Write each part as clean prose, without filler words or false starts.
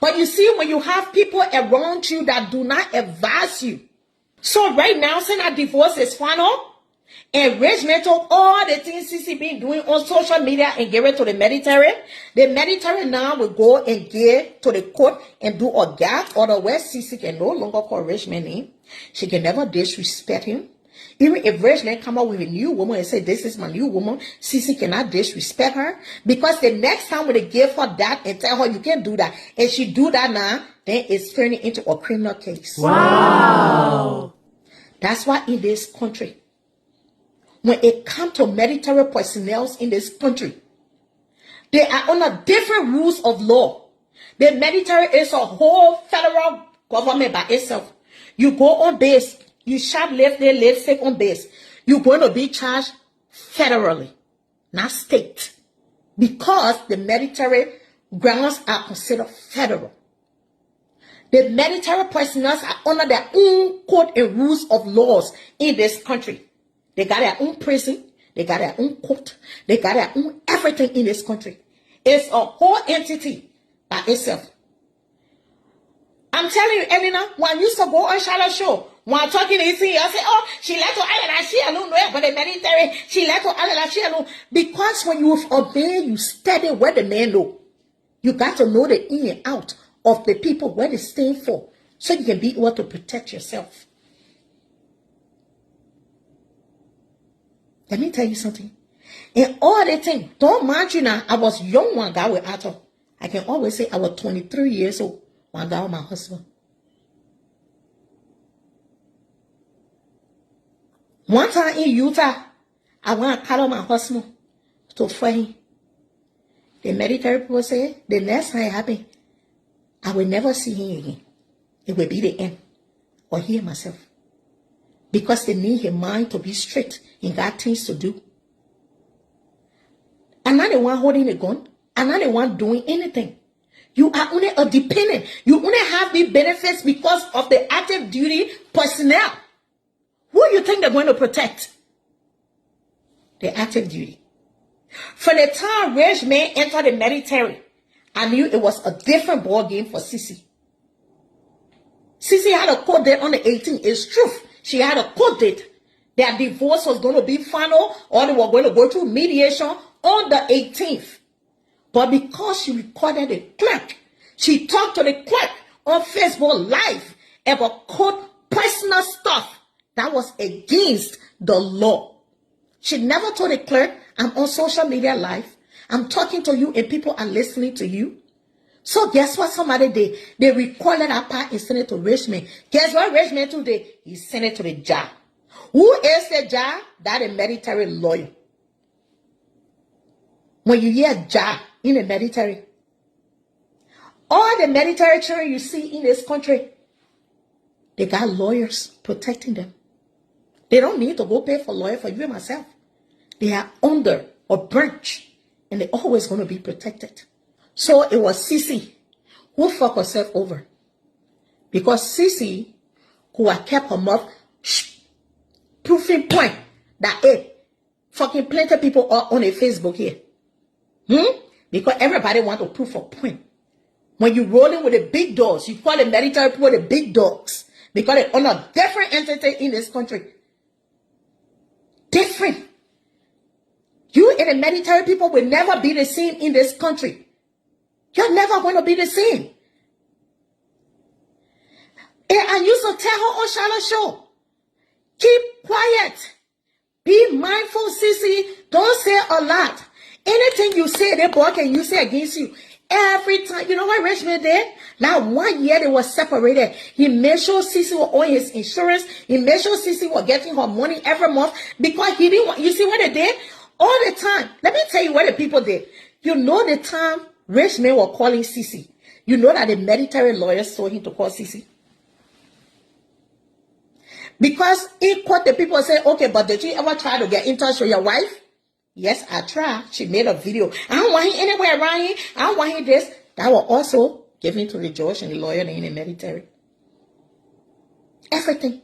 But you see, when you have people around you that do not advise you. So right now, since our divorce is final, and Richmond took all the things Cece been doing on social media and give it to the military now will go and give to the court and do a gap. Otherwise, Cece can no longer call Richmond name. She can never disrespect him. Even if Richmond come up with a new woman and say, this is my new woman, Cece cannot disrespect her. Because the next time when they give her that and tell her you can't do that, and she do that now, then it's turning into a criminal case. Wow. That's why in this country, when it comes to military personnel in this country, they are under different rules of law. The military is a whole federal government by itself. You go on base, you shall live there, live sick on base. You're going to be charged federally, not state. Because the military grounds are considered federal. The military personnel are under their own code and rules of laws in this country. They got their own prison. They got their own court. They got their own everything in this country. It's a whole entity by itself. I'm telling you, Elena, when I used to go on Charlotte show, when I'm talking to Cece, I say, oh, she let to Elena, she alone, no, but the military, she let to Elena, she alone. Because when you obey, you study what the men know. You got to know the in and out of the people, what they stand for, so you can be able to protect yourself. Let me tell you something. In all the things, don't mind you now, I was young when I got with Arthur. I can always say I was 23 years old when I got with my husband. One time in Utah, I went to call my husband to fight him. The military people say, the next time it happens, I will never see him again. It will be the end. Or he myself. Because they need his mind to be straight. He got things to do. I'm not the one holding the gun. I'm not the one doing anything. You are only a dependent. You only have the benefits because of the active duty personnel. Who do you think they're going to protect? The active duty. For the time Richmond entered the military, I knew it was a different ball game for Cece. Cece had a court date on the 18th. It's true. She had a court date. Their divorce was going to be final, or they were going to go through mediation on the 18th. But because she recorded the clerk, she talked to the clerk on Facebook Live about court personal stuff that was against the law. She never told the clerk, I'm on social media live. I'm talking to you and people are listening to you. So guess what somebody did? They recorded that part and sent it to Richmond. Guess what Richmond today? He sent it to the judge. Who is the judge? That a military lawyer. When you hear judge in the military, all the military children you see in this country, they got lawyers protecting them. They don't need to go pay for a lawyer for you and myself. They are under a branch and they're always going to be protected. So it was Cece who fucked herself over. Because Cece, who had kept her mouth proving point that, hey, fucking plenty of people are on a Facebook here. Because everybody want to prove a point. When you're rolling with the big dogs, you call the military people the big dogs. Because they own a different entity in this country. Different. You and the military people will never be the same in this country. You're never going to be the same. And I used to tell her on Charlotte show, keep quiet. Be mindful, Cece. Don't say a lot. Anything you say, they boy can use it against you. Every time. You know what Richmond did? Now 1 year they were separated. He made sure Cece was on his insurance. He made sure Cece was getting her money every month because he didn't want, you see what they did? All the time. Let me tell you what the people did. You know the time Richmond were calling Cece. You know that the military lawyers told him to call Cece. Because in court the people say, okay, but did you ever try to get in touch with your wife? Yes, I tried. She made a video. I don't want him anywhere around here. I don't want him this. That was also given to the judge and the lawyer in the military. Everything.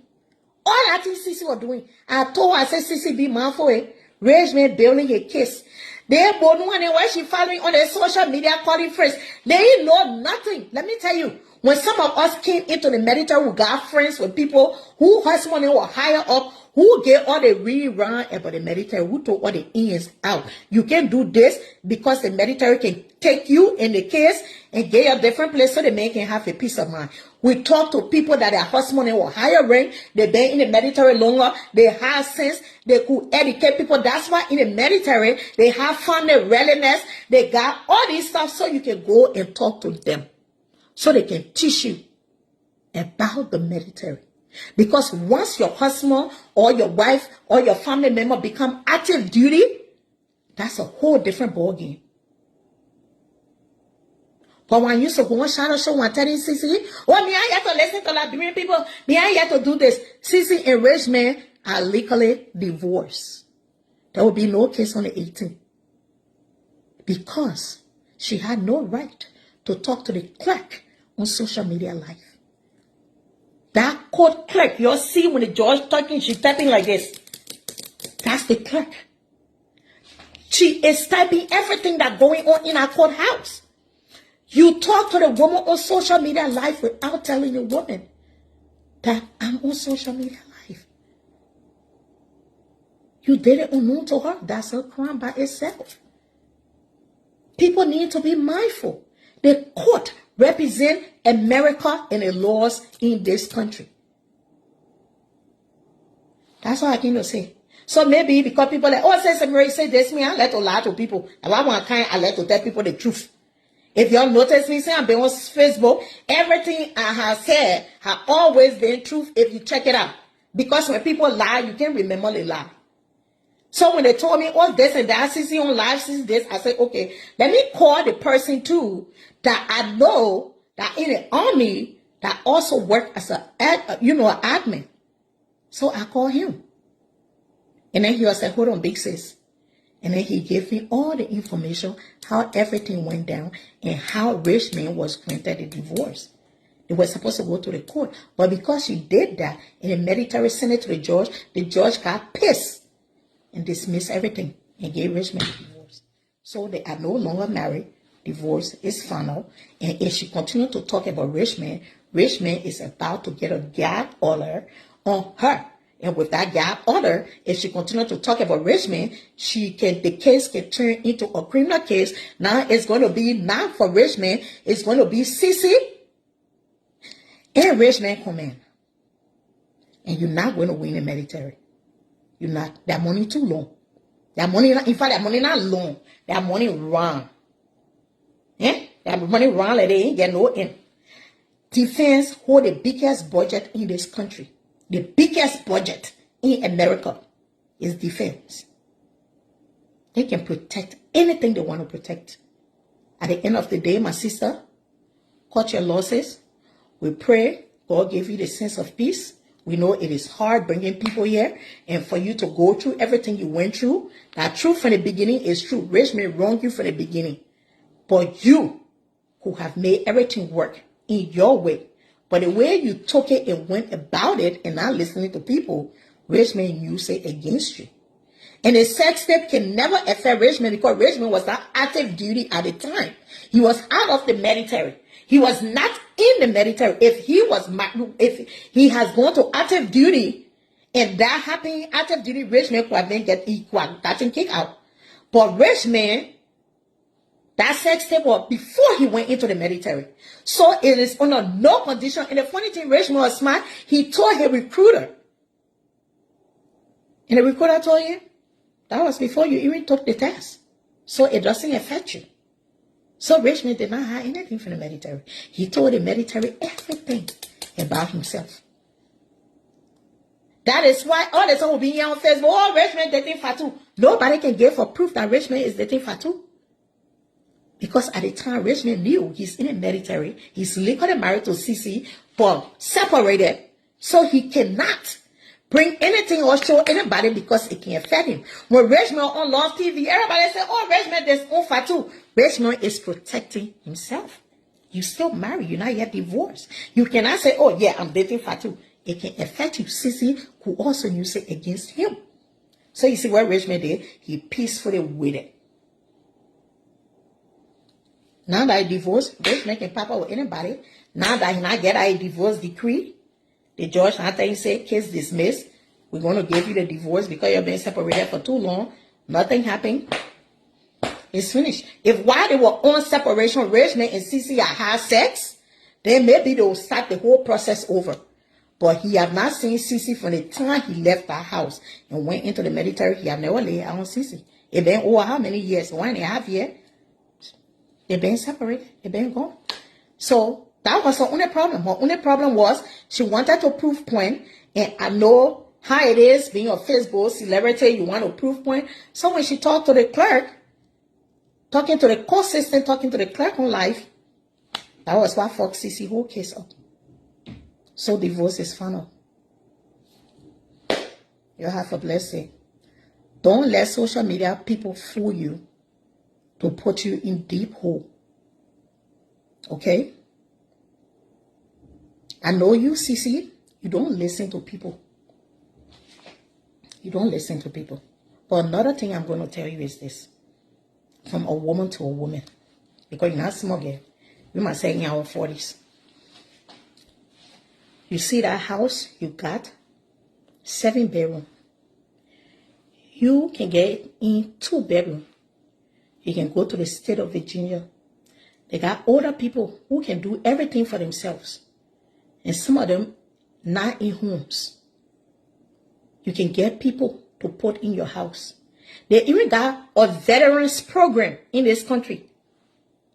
All I think Cece was doing. I told her, I said, Cece, be mindful. Richmond building a case. They both know where she following on the social media calling first. They know nothing. Let me tell you, when some of us came into the military, we got friends with people who husband were higher up, who gave all the rerun about the military, who took all the ins out. You can't do this because the military can take you in the case and get you a different place so the man can have a peace of mind. We talk to people that their husband were higher rank, they've been in the military longer, they have sense, they could educate people. That's why in the military, they have family readiness, they got all these stuff so you can go and talk to them. So they can teach you about the military. Because once your husband or your wife or your family member become active duty, that's a whole different ballgame. But when you used to go on shadow show and tell Cece, oh, me, I have to listen to Liberian people. Me, I have to do this. Cece and Richmond are legally divorced. There will be no case on the 18th. Because she had no right to talk to the clerk on social media live. That court clerk, you'll see when the judge talking, she's typing like this. That's the clerk. She is typing everything that's going on in our courthouse. You talk to the woman on social media live without telling the woman that I'm on social media live. You did it unknown to her. That's a crime by itself. People need to be mindful. The court represent America and the laws in this country. That's all I can say. So maybe because people like, oh, say this, me, I let to lie to people. If I want kind, I let to tell people the truth. If y'all notice me, say I've been on Facebook, everything I have said has always been truth if you check it out. Because when people lie, you can't remember the lie. So when they told me, oh, this and that, Cece on live, Cece this, I said, okay, let me call the person too that I know that in the army that also work as an admin. So I called him. And then he was like, hold on, big sis. And then he gave me all the information, how everything went down, and how Richmond was granted a divorce. They were supposed to go to the court. But because she did that, in the military sent it to the judge got pissed and dismissed everything and gave Richmond a divorce. So they are no longer married. Divorce is final. And if she continues to talk about Richmond, Richmond is about to get a gag order on her. And with that gap order, if she continues to talk about Richmond, the case can turn into a criminal case. Now it's going to be not for Richmond, it's going to be Cece and Richmond command. And you're not going to win the military. You're not. That money too long. That money, in fact, that money not long. That money wrong. That money wrong, like they ain't get no in. Defense hold the biggest budget in this country. The biggest budget in America is defense. They can protect anything they want to protect. At the end of the day, my sister, cut your losses. We pray God give you the sense of peace. We know it is hard bringing people here and for you to go through everything you went through. That truth from the beginning is true. Richmond wronged you from the beginning. But you who have made everything work in your way, but the way you took it and went about it and not listening to people, Richmond used it against you. And the sex tape can never affect Richmond because Richmond was not active duty at the time. He was out of the military. He was not in the military. If he has gone to active duty and that happened active duty, Richmond could have been gotten kicked out. But Richmond, that sex tape was before he went into the military. So it is under no condition. And the funny thing, Richmond was smart. He told his recruiter. And the recruiter told him, that was before you even took the test. So it doesn't affect you. So Richmond did not hide anything from the military. He told the military everything about himself. That is why all the time will be here on Facebook, oh, Richmond dating Fatu. Nobody can give for proof that Richmond is dating Fatu. Because at the time, Richmond knew he's in the military. He's legally married to Cece, but separated. So he cannot bring anything or show anybody because it can affect him. When Richmond on Love TV, everybody say, oh, Richmond is on Fatu. Richmond is protecting himself. You still married. You're not yet divorced. You cannot say, oh, yeah, I'm dating Fatu. It can affect you. Cece, who also used it against him. So you see what Richmond did? He peacefully waited. Now that I divorced, Richmond can pop up with anybody. Now that he not get a divorce decree, the judge after he said, case dismissed, we're going to give you the divorce because you've been separated for too long. Nothing happened. It's finished. If while they were on separation, Richmond and Cece had sex, then maybe they will start the whole process over. But he have not seen Cece from the time he left that house and went into the military. He have never laid on Cece. It been over how many years? 1.5 years. They been separated. They been gone. So that was her only problem. Her only problem was she wanted to prove point. And I know how it is being a Facebook celebrity. You want to prove point. So when she talked to the clerk, talking to the court system, talking to the clerk on life, that was what fucked Cece whole case up. So divorce is final. You have a blessing. Don't let social media people fool you to put you in deep hole. Okay? I know you, Cece, you don't listen to people. You don't listen to people. But another thing I'm going to tell you is this. From a woman to a woman. Because you're not small girl. We must say in our 40s. You see that house you got? 7 bedroom. You can get in 2 bedroom. You can go to the state of Virginia. They got older people who can do everything for themselves. And some of them not in homes. You can get people to put in your house. They even got a veterans program in this country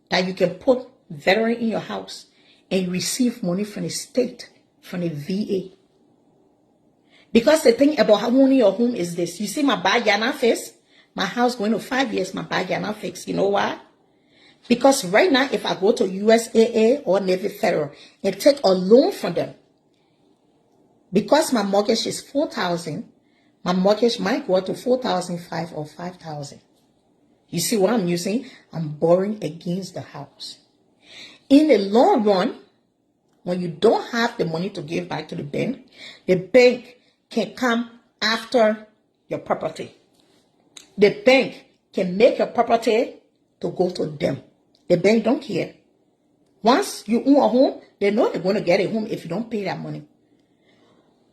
that you can put veteran in your house and you receive money from the state, from the VA. Because the thing about owning your home is this. You see my bag not fixed? My house going to 5 years, my bag not fixed. You know why? Because right now, if I go to USAA or Navy Federal and take a loan from them, because my mortgage is $4,000, my mortgage might go up to $4,500 or $5,000. You see what I'm using? I'm borrowing against the house. In the long run, when you don't have the money to give back to the bank can come after your property. The bank can make your property to go to them. The bank don't care. Once you own a home, they know they're going to get a home if you don't pay that money.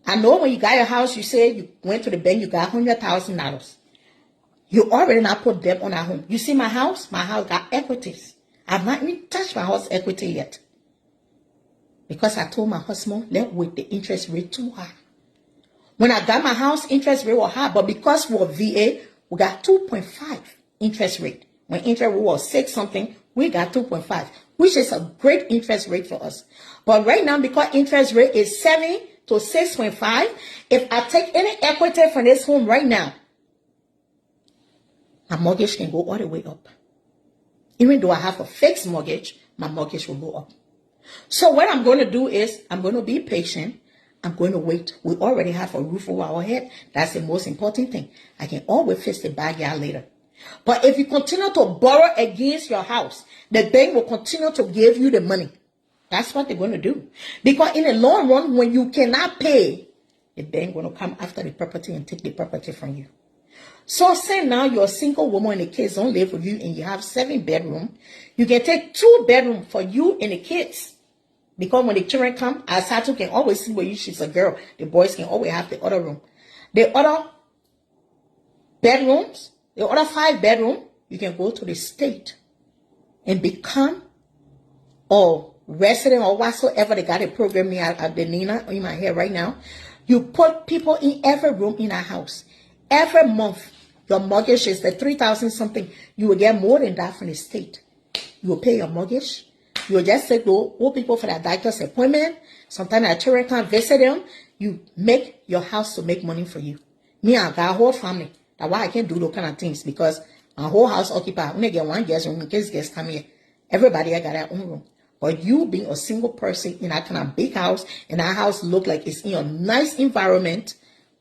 I know when you got your house, you say you went to the bank, you got $100,000. You already not put them on that home. You see my house got equities. I've not even touched my house equity yet. Because I told my husband, let's wait, the interest rate too high. When I got my house, interest rate was high, but because we're VA, we got 2.5 interest rate. When interest rate was 6 something, we got 2.5, which is a great interest rate for us. But right now, because interest rate is 7 to 6.5, if I take any equity from this home right now, my mortgage can go all the way up. Even though I have a fixed mortgage, my mortgage will go up. So what I'm going to do is, I'm going to be patient. I'm going to wait. We already have a roof over our head. That's the most important thing. I can always fix the backyard later. But if you continue to borrow against your house, the bank will continue to give you the money. That's what they're going to do. Because in the long run, when you cannot pay, the bank going to come after the property and take the property from you. So say now you're a single woman and the kids don't live with you and you have 7 bedrooms. You can take 2 bedrooms for you and the kids. Because when the children come, Asatu can always see where you, she's a girl. The boys can always have the other room. The other bedrooms, the other 5 bedrooms, you can go to the state and become a resident or whatsoever. They got a program here at the Nina in my hair right now. You put people in every room in a house. Every month, your mortgage is the 3,000 something. You will get more than that from the state. You will pay your mortgage. You will just take the old people for that doctor's appointment. Sometimes our children can't visit them. You make your house to make money for you. Me, I got a whole family. That's why I can't do those kind of things, because my whole house occupied. When I get 1 guest room, in case guests come here, everybody I got their own room. But you being a single person in that kind of big house, and that house look like it's in a nice environment,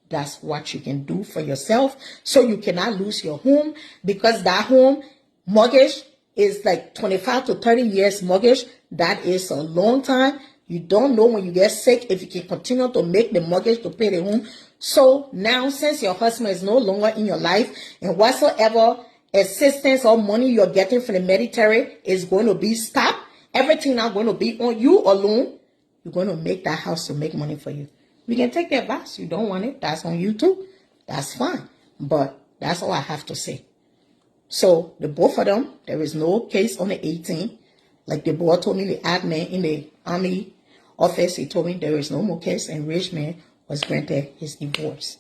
that's what you can do for yourself. So you cannot lose your home, because that home mortgage is like 25 to 30 years mortgage. That is a long time. You don't know when you get sick if you can continue to make the mortgage to pay the home. So now, since your husband is no longer in your life and whatsoever assistance or money you're getting from the military is going to be stopped. Everything now going to be on you alone. You're going to make that house to make money for you. We can take the advice. You don't want it. That's on you too. That's fine. But that's all I have to say. So the both of them, there is no case on the 18th. Like the boy told me, the admin in the army office, he told me there is no more case, and Richman was granted his divorce.